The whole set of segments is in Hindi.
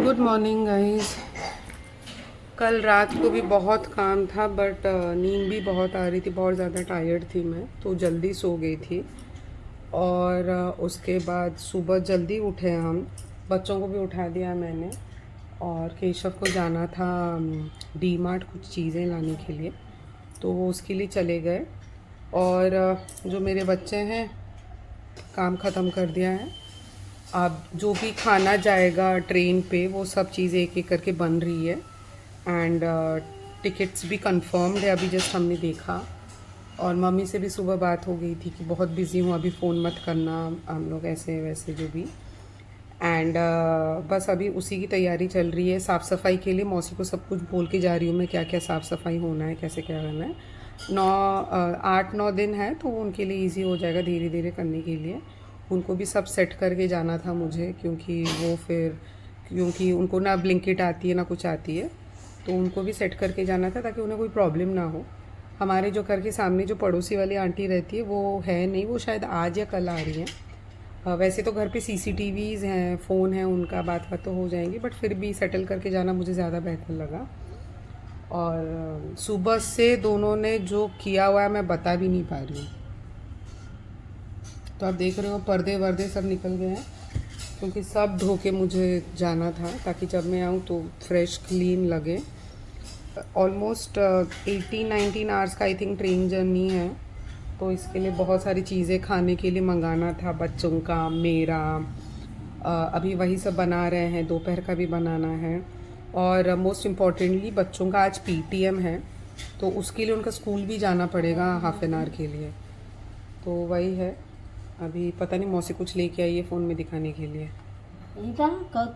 Good morning guys. कल रात को भी बहुत काम था बट नींद भी बहुत आ रही थी, बहुत ज़्यादा टायर्ड थी मैं, तो जल्दी सो गई थी। और उसके बाद सुबह जल्दी उठे हम, बच्चों को भी उठा दिया मैंने। और केशव को जाना था डी मार्ट कुछ चीज़ें लाने के लिए, तो वो उसके लिए चले गए। और जो मेरे बच्चे हैं काम ख़त्म कर दिया है। अब जो भी खाना जाएगा ट्रेन पे वो सब चीज़ें एक एक करके बन रही है। एंड टिकट्स भी कंफर्म्ड है, अभी जस्ट हमने देखा। और मम्मी से भी सुबह बात हो गई थी कि बहुत बिज़ी हूँ, अभी फ़ोन मत करना, हम लोग ऐसे वैसे जो भी। एंड बस अभी उसी की तैयारी चल रही है। साफ़ सफाई के लिए मौसी को सब कुछ बोल के जा रही हूँ मैं, क्या क्या साफ़ सफाई होना है, कैसे क्या करना है। 8-9 दिन है तो उनके लिए ईजी हो जाएगा धीरे धीरे करने के लिए। उनको भी सब सेट करके जाना था मुझे, क्योंकि उनको ना ब्लिंकिट आती है ना कुछ आती है, तो उनको भी सेट करके जाना था ताकि उन्हें कोई प्रॉब्लम ना हो। हमारे जो घर के सामने जो पड़ोसी वाली आंटी रहती है वो है नहीं, वो शायद आज या कल आ रही हैं। वैसे तो घर पे CCTVs हैं, फ़ोन है उनका, बात तो हो जाएंगी, बट फिर भी सेटल करके जाना मुझे ज़्यादा बेहतर लगा। और सुबह से दोनों ने जो किया हुआ है मैं बता भी नहीं पा रही हूँ। तो आप देख रहे हो पर्दे वर्दे सब निकल गए हैं, क्योंकि सब धो के मुझे जाना था ताकि जब मैं आऊँ तो फ्रेश क्लीन लगे। ऑलमोस्ट 18-19 आवर्स का आई थिंक ट्रेन जर्नी है, तो इसके लिए बहुत सारी चीज़ें खाने के लिए मंगाना था, बच्चों का, मेरा। अभी वही सब बना रहे हैं, दोपहर का भी बनाना है। और मोस्ट इम्पॉर्टेंटली बच्चों का आज PTM है, तो उसके लिए उनका स्कूल भी जाना पड़ेगा हाफ एन आवर के लिए। तो वही है, अभी पता नहीं मौसी कुछ लेके आई है फ़ोन में दिखाने के लिए। ଏଇଟା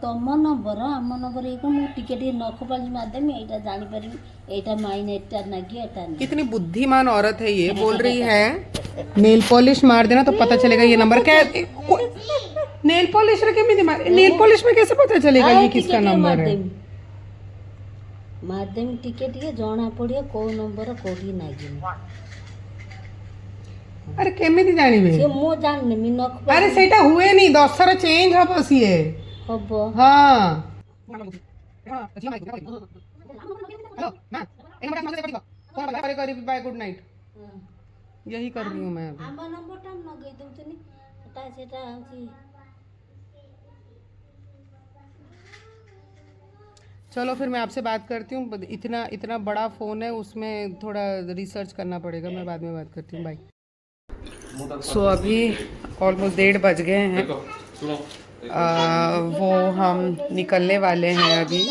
ତମ ନମ୍ବର ଆମ ନମ୍ବର ଏଇଟା ମୁଁ ଟିକେ ଟିକେ ନଖ ପାଲିଶ ମାରିଦେମି ଏଇଟା ଜାଣିପାରିବି ଏଇଟା ମାଇନେ ଏଟା ନାଗି ଏଟା ନାଗି। कितनी बुद्धिमान औरत है ये, बोल रही है नेल पॉलिश मार देना तो पता चलेगा ये नंबर क्या है। नेल पॉलिश रखे में दिमाग, नेल पॉलिश में कैसे पता चलेगा ये किसका नंबर है। ମାରିଦେମି ଟିକେ ଟିକେ ଜଣା ପଡ଼ିବ କୋଉ ନମ୍ବର କୋଉଠି ନାଗିନି। अरे केमिति जानिबे, ସେ ମୁଁ ଜାଣିନେମି ନଖ अरे सेटा हुए नहीं 10 थर चेंज हबो सिए। ହବ। हां बाय गुड नाइट, यही कर रही हूँ मैं अभी। ଆମ ନମ୍ବରଟା ନଗେଇ ଦଉଛନି ସେଟା ହଉଛି। चलो फिर मैं आपसे बात करती हूँ, इतना बड़ा फ़ोन है, उसमें थोड़ा रिसर्च करना पड़ेगा, मैं बाद में बात करती हूँ, बाय। सो अभी ऑलमोस्ट 1:30 बज गए हैं। वो हम निकलने वाले हैं अभी।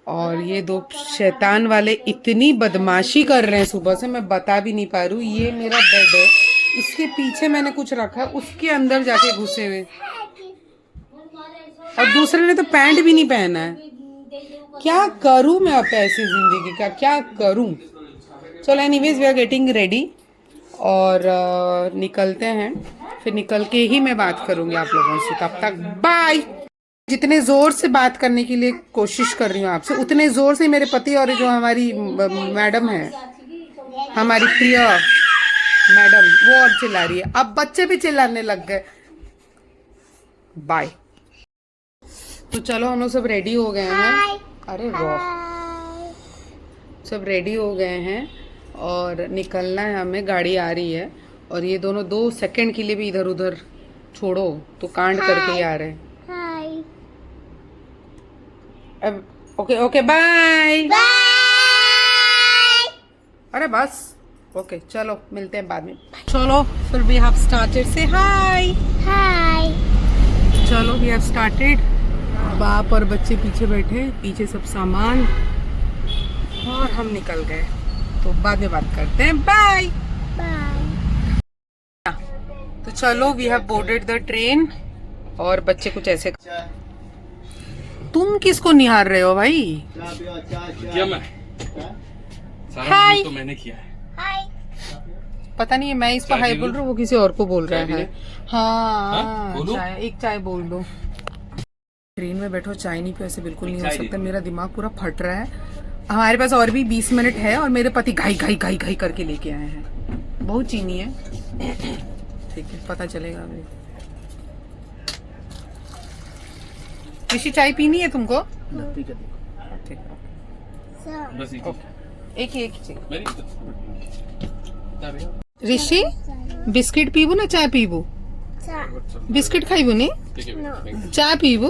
और ये दो शैतान वाले इतनी बदमाशी कर रहे हैं सुबह से, मैं बता भी नहीं पा रही हूँ। ये मेरा बेड है, इसके पीछे मैंने कुछ रखा है, उसके अंदर जाके घुसे हुए। और दूसरे ने तो पैंट भी नहीं पहना है। क्या करूं मैं अब ऐसी जिंदगी का, क्या करूं। चलो anyways we are getting ready और निकलते हैं। फिर निकल के ही मैं बात करूंगी आप लोगों से, तब तक बाय। जितने ज़ोर से बात करने के लिए कोशिश कर रही हूँ आपसे, उतने ज़ोर से मेरे पति और जो हमारी मैडम है, हमारी प्रिय मैडम, वो और चिल्ला रही है। अब बच्चे भी चिल्लाने लग गए। बाय। तो चलो हम लोग सब रेडी हो गए हैं। अरे वाह, सब रेडी हो गए हैं और निकलना है हमें, गाड़ी आ रही है। और ये दोनों 2 सेकंड के लिए भी इधर उधर छोड़ो तो कांड करके ही आ रहे हैं। अब ओके ओके बाय। अरे बस ओके, चलो मिलते हैं बाद में। चलो फिर वी हैव स्टार्टेड, से हाय। चलो वी हैव स्टार्टेड। बाप और बच्चे पीछे बैठे, पीछे सब सामान, और हम निकल गए। तो बाद में बात करते हैं, बाय। तो चलो we have boarded the train. और बच्चे कुछ ऐसे, तुम किसको निहार रहे हो भाई? हाय। तो मैंने किया है। पता नहीं मैं इस पर हाय बोल रहा हूँ, वो किसी और को बोल रहा है। हाँ बोलो? एक चाय बोल दो। ट्रेन में बैठो चाय नहीं पियो, ऐसे बिल्कुल नहीं हो सकता, मेरा दिमाग पूरा फट रहा है। हमारे पास और भी 20 मिनट है और मेरे पति घाई घाई घाई घाई करके लेके आए हैं। बहुत चीनी है, ठीक है पता चलेगा अभी। ऋषि चाय पीनी है तुमको? पी के देखो। ठीक है। बस एक ही चाहिए। ऋषि बिस्किट पीबू ना चाय पीबू? बिस्किट खाइबू नहीं? चाय पीबू?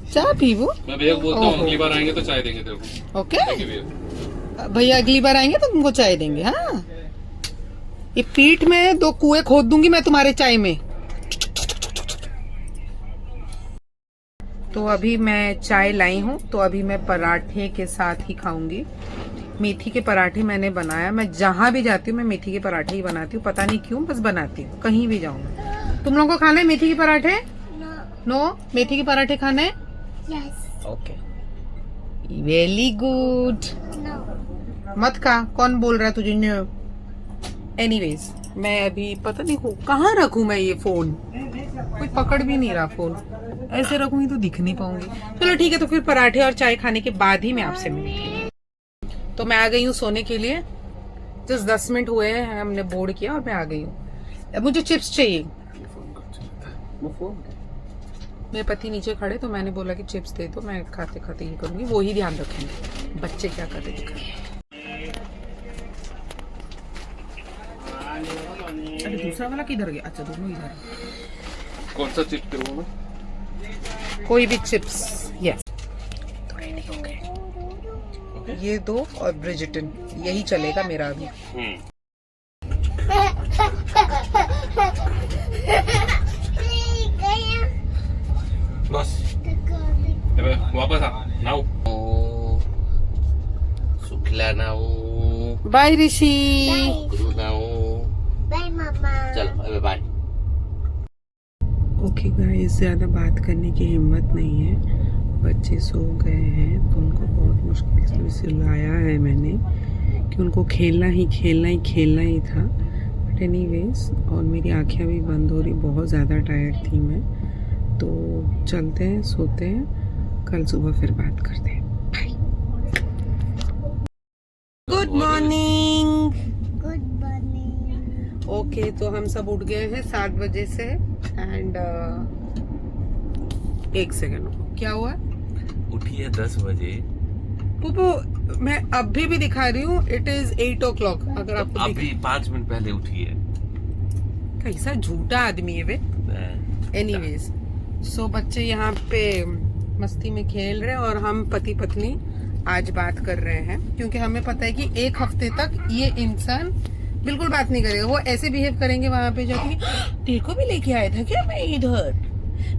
चाय पीबू? मैं भैया को बोलता हूँ अगली बार आएंगे तो चाय देंगे तेरे को। ओके Thank you भैया। भैया अगली बार आएंगे तो तुमको चाय देंगे। हाँ, ये पीठ में 2 कुएं खोद दूंगी मैं तुम्हारे चाय में। तो अभी मैं चाय लाई हूँ, तो अभी मैं पराठे के साथ ही खाऊंगी। मेथी के पराठे मैंने बनाया। मैं जहाँ भी जाती हूँ मैं मेथी के पराठे ही बनाती हूँ, पता नहीं क्यों, बस बनाती हूँ कहीं भी जाऊँ। तुम लोगों को खाना है मेथी के पराठे? नो मेथी के पराठे खाने? Okay, very good. मत खा, कौन बोल रहा है तुझे? एनीवेज, मैं अभी पता नहीं कहाँ रखूँ मैं ये फोन, कोई पकड़ भी नहीं रहा फोन। ऐसे रखूंगी तो दिख नहीं पाऊंगी। चलो ठीक है, तो फिर पराठे और चाय खाने के बाद ही मैं आपसे मिलूंगी। तो मैं आ गई हूँ सोने के लिए। जस्ट 10 मिनट हुए हैं, हमने बोर्ड किया और मैं आ गई हूँ। अब मुझे चिप्स चाहिए। मेरे पति नीचे खड़े, तो मैंने बोला कि चिप्स दे दो, मैं खाते खाते ये करूंगी, वो ही ध्यान रखेंगे बच्चे क्या कर रहे हैं। अरे दूसरा वाला किधर गया? अच्छा दोनों इधर। कौन सा चिप करूँ मैं? कोई भी चिप्स। यस, तो रेडी हो गए। ये 2 और ब्रिजिटन, यही चलेगा मेरा अभी। बस वापस आ नाउ। सुखला नाउ। बाय ऋषि। गुरु नाउ। बाय मामा। चलो अबे बाय। ओके गाइस, ज़्यादा बात करने की हिम्मत नहीं है। बच्चे सो गए हैं, तो उनको बहुत मुश्किल से सुलाया है मैंने कि उनको खेलना ही था। बट एनीवेज, और मेरी आँखें भी बंद हो रही, बहुत ज़्यादा टायर्ड थी मैं। तो चलते हैं, सोते हैं, कल सुबह फिर बात करते हैं। Bye. Good morning. Good morning. Okay, तो हम सब उठ गए हैं 7 बजे से। एंड 1 सेकेंड, क्या हुआ? उठी है 10 बजे। पुपू, मैं अभी भी दिखा रही हूँ, इट इज 8 o'clock। अगर आपको अभी 5 मिनट पहले उठी है। कैसा झूठा आदमी है वे। एनीवेज, सो बच्चे यहाँ पे मस्ती में खेल रहे हैं और हम पति पत्नी आज बात कर रहे हैं, क्योंकि हमें पता है कि 1 हफ्ते तक ये इंसान बिल्कुल बात नहीं करेगा। वो ऐसे बिहेव करेंगे वहां पे जाके, तेरे को भी लेके आया था क्या मैं इधर?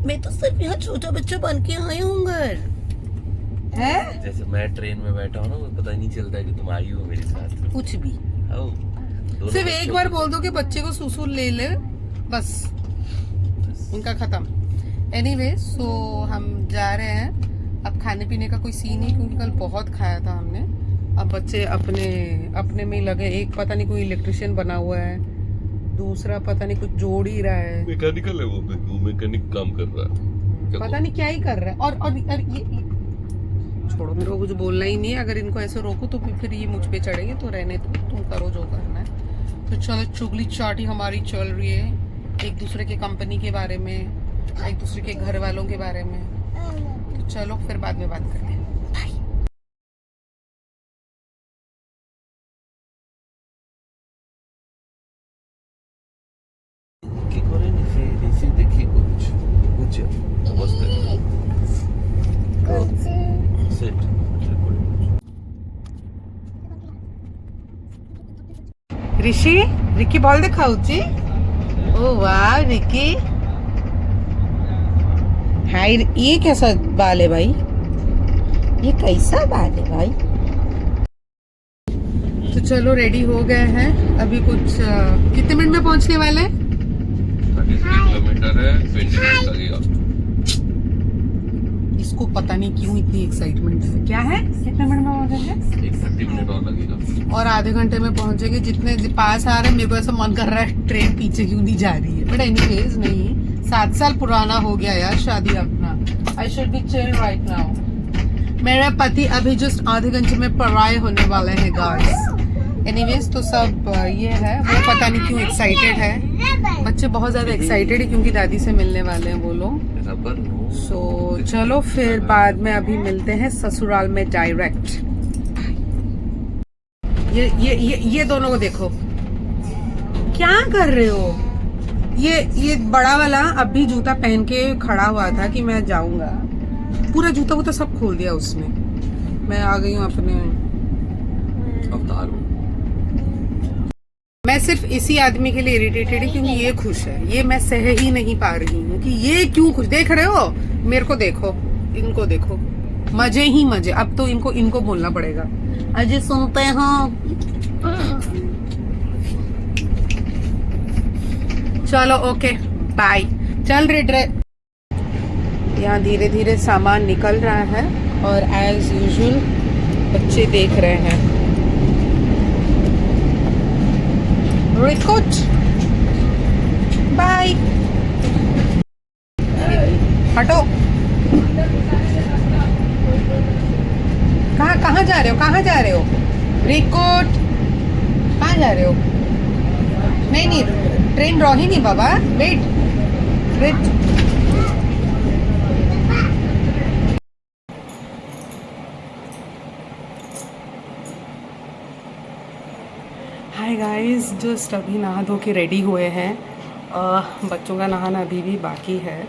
मैं तो सिर्फ यहाँ छोटा बच्चा बन के आई हूँ घर। है? जैसे मैं ट्रेन में बैठा हूँ ना, मुझे पता ही नहीं चलता है कि तुम आई हो मेरे साथ। कुछ भी, आओ, दोनों सिर्फ एक बच्चों बार को- बोल दो कि बच्चे को सुसु ले ले, बस उनका खत्म। एनीवे, सो हम जा रहे हैं। अब खाने पीने का कोई सीन नहीं, क्योंकि कल बहुत खाया था हमने। अब बच्चे अपने में ही लगे। एक पता नहीं कोई इलेक्ट्रिशियन बना हुआ है, दूसरा पता नहीं कुछ जोड़ ही रहा है, मैकेनिकल है वो मैकेनिक काम कर रहा है। पता नहीं क्या ही कर रहा है। और ये छोड़ो, मेरे को कुछ बोलना ही नहीं है। अगर इनको ऐसे रोको तो फिर ये मुझ पे चढ़ेंगे, तो रहने दो, तुम करो जो करना है। तो चलो, चुगली चाटी हमारी चल रही है, एक दूसरे के कंपनी के बारे में, एक दूसरे के घर वालों के बारे में। तो चलो फिर बाद में बात करते हैं। बाय। কি করে নিচে নিচে দেখি করছ বুঝছো অবস্থা সেট ऋषि, रिकी बॉल दिखाऊची? ओ वाह रिकी, हाय, ये कैसा बाल है भाई? ये कैसा बाल है भाई? तो चलो रेडी हो गए हैं। अभी कुछ कितने मिनट में पहुंचने वाले हैं? 33 किलोमीटर है, 20 मिनट लगेगा। इसको पता नहीं क्यों इतनी एक्साइटमेंट है। क्या है? कितने मिनट में पहुंचेंगे? एक 30 मिनट और लगेगा। और आधे घंटे में पहुंचेंगे। जितने पास आ रहे हैं, मेरे को ऐसा मन कर रहा है ट्रेन पीछे क्यों नहीं जा रही है। बट एनीवेज, नहीं, 7 साल पुराना हो गया यार शादी अपना। I should be chill right now. मेरा पति अभी जस्ट आधे घंटे में पराए होने वाले हैं गाइस। एनीवेज तो सब ये है, वो पता नहीं क्यों एक्साइटेड है, बच्चे बहुत ज़्यादा एक्साइटेड है क्योंकि दादी से मिलने वाले हैं वो लोग। Rubber no. सो चलो फिर बाद में अभी मिलते हैं ससुराल में डायरेक्ट। ये दोनों को देखो क्या कर रहे हो। ये बड़ा वाला अभी जूता पहन के खड़ा हुआ था कि मैं जाऊंगा, पूरा जूता वूता सब खोल दिया उसने। मैं आ गई हूँ अपने अवतार में। मैं सिर्फ इसी आदमी के लिए इरिटेटेड है क्योंकि ये खुश है, ये मैं सह ही नहीं पा रही हूँ कि ये क्यों खुश। देख रहे हो मेरे को, देखो इनको देखो, मजे ही मजे। अब तो इनको बोलना पड़ेगा, अजय सुनते हैं। चलो ओके बाय। चल रे। यहाँ धीरे धीरे सामान निकल रहा है और एज यूजुअल बच्चे देख रहे हैं। रिकोट बाय, हटो। कहाँ जा रहे हो, कहाँ जा रहे हो? रिकोट कहाँ जा रहे हो? नहीं ट्रेन रही नहीं बाबा, वेट। हाय गाइस, जस्ट अभी नहा धो के रेडी हुए हैं। बच्चों का नहाना अभी भी बाकी है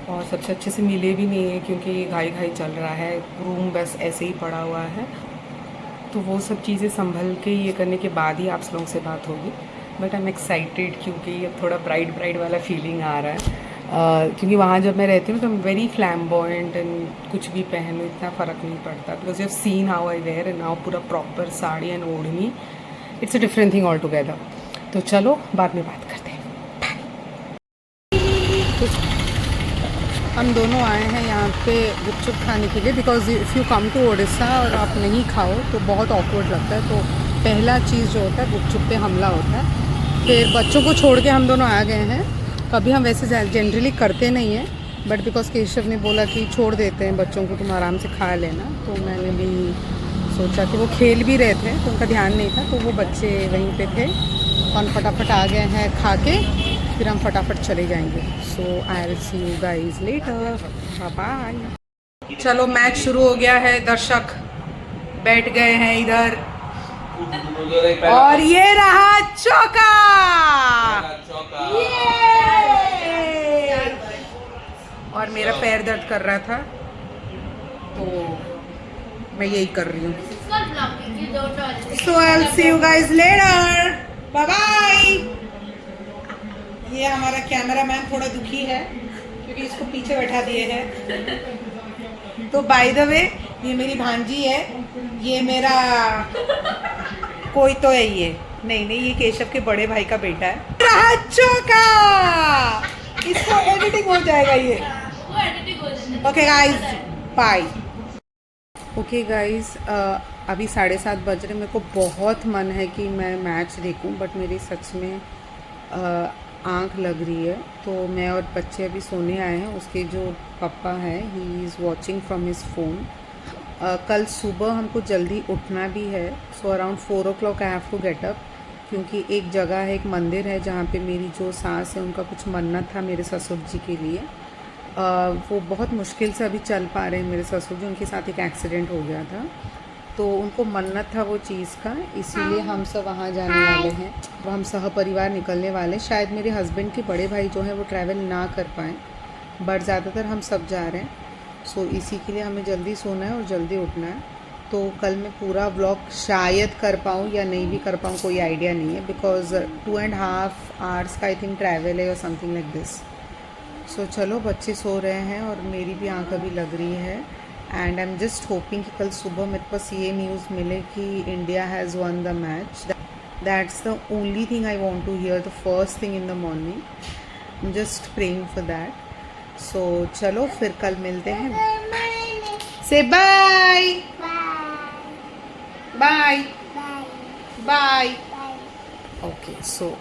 और सबसे अच्छे से मिले भी नहीं है क्योंकि घाई चल रहा है, रूम बस ऐसे ही पड़ा हुआ है। तो वो सब चीज़ें संभल के ये करने के बाद ही आप लोगों से बात होगी। बट आई एम एक्साइटेड क्योंकि अब थोड़ा ब्राइड वाला फीलिंग आ रहा है। क्योंकि वहाँ जब मैं रहती हूँ तो वेरी फ्लैम्बॉयंट एंड कुछ भी पहनूँ इतना फ़र्क नहीं पड़ता, because you have seen how I wear and now पूरा प्रॉपर साड़ी एंड ओढ़नी, it's a different thing all together. तो चलो बाद में बात करते हैं। तो हम दोनों आए हैं यहाँ पे गुपचुप खाने के लिए, because if you come to Orissa और आप नहीं खाओ तो बहुत ऑकवर्ड लगता है। तो पहला चीज़ जो होता है गुपचुप पे हमला होता है। फिर बच्चों को छोड़ के हम दोनों आ गए हैं। कभी हम वैसे जनरली करते नहीं हैं, बट बिकॉज केशव ने बोला कि छोड़ देते हैं बच्चों को, तुम आराम से खा लेना, तो मैंने भी सोचा कि वो खेल भी रहे थे तो उनका ध्यान नहीं था, तो वो बच्चे वहीं पे थे और फटाफट आ गए हैं खा के, फिर हम फटाफट चले जाएंगे। So I will see you guys later, bye. चलो मैच शुरू हो गया है, दर्शक बैठ गए हैं इधर और ये रहा चौका। और मेरा पैर दर्द कर रहा था तो मैं यही कर रही हूँ। So I'll see you guys later. Bye bye. ये हमारा कैमरामैन थोड़ा दुखी है क्योंकि इसको पीछे बैठा दिए हैं। तो बाय द वे ये मेरी भांजी है, ये मेरा कोई तो है, ये नहीं ये केशव के बड़े भाई का बेटा है। राजू का इसको एडिटिंग हो जाएगा ये। Okay guys bye. Okay guys, अभी 7:30 बज रहे। मेरे को बहुत मन है कि मैं मैच देखूं, बट मेरी सच में आँख लग रही है। तो मैं और बच्चे अभी सोने आए हैं। उसके जो पापा हैं he is watching from his phone. कल सुबह हमको जल्दी उठना भी है, so around 4 o'clock I have to get up, क्योंकि एक जगह है, एक मंदिर है जहाँ पे मेरी जो सास है उनका कुछ मन्नत था मेरे ससुर जी के लिए। वो बहुत मुश्किल से अभी चल पा रहे हैं मेरे ससुर जी, उनके साथ एक एक्सीडेंट हो गया था, तो उनको मन्नत था वो चीज़ का, इसीलिए हम सब वहाँ जाने वाले हैं। वो हम सह परिवार निकलने वाले हैं। शायद मेरे हस्बैंड के बड़े भाई जो हैं वो ट्रैवल ना कर पाएँ, बट ज़्यादातर हम सब जा रहे हैं। सो इसी के लिए हमें जल्दी सोना है और जल्दी उठना है। तो कल मैं पूरा व्लॉग शायद कर पाऊँ या नहीं भी कर पाऊँ, कोई आइडिया नहीं है, बिकॉज 2.5 hours का आई थिंक ट्रैवल है और समथिंग लाइक दिस। सो चलो बच्चे सो रहे हैं और मेरी भी आँख अभी लग रही है, and I am just hoping कि कल सुबह मेरे पास ये न्यूज़ मिले कि India has won the match. That's the only thing I want to hear the first thing in the morning. I am just praying for that. So चलो फिर कल मिलते हैं। Say bye bye bye. Okay सो